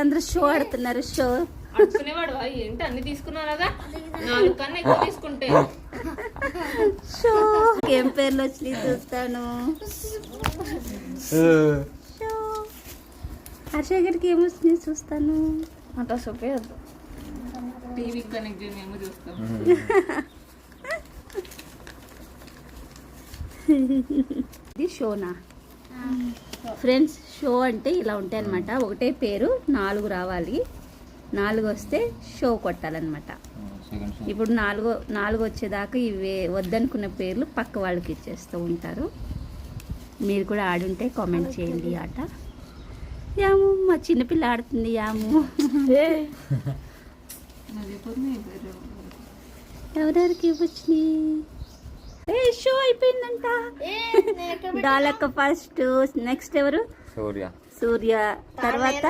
వాళ్ళందరూ షో ఆడుతున్నారు. షో అడుకునేవాడు ఏంటి అన్ని తీసుకున్నావుగా 4 కన్నా ఎక్కువ తీసుకుంటే షో ఏం పేర్లు వచ్చినాయి చూస్తాను. షో హర్ష గారికి ఏమొచ్చినాయి చూస్తాను. అంత సొప్పేయద్దు టీవీ కనెక్ట్ చేసి మేము చూస్తాం. ఇది షోనా ఫ్రెండ్స్? షో అంటే ఇలా ఉంటాయి అనమాట. ఒకటే పేరు 4 రావాలి, 4 వస్తే షో కొట్టాలన్నమాట. ఇప్పుడు 4 వచ్చేదాకా ఇవి వద్దనుకున్న పేర్లు పక్క వాళ్ళకి ఇచ్చేస్తూ ఉంటారు. మీరు కూడా ఆడుంటే కామెంట్ చేయండి. ఈ ఆట యాము మా చిన్నపిల్ల ఆడుతుంది. యాము ఎవరెవరికి వచ్చినాయి? షో అయిపోయిందంట. డాలక్క ఫస్ట్, నెక్స్ట్ ఎవరు? సూర్య. తర్వాత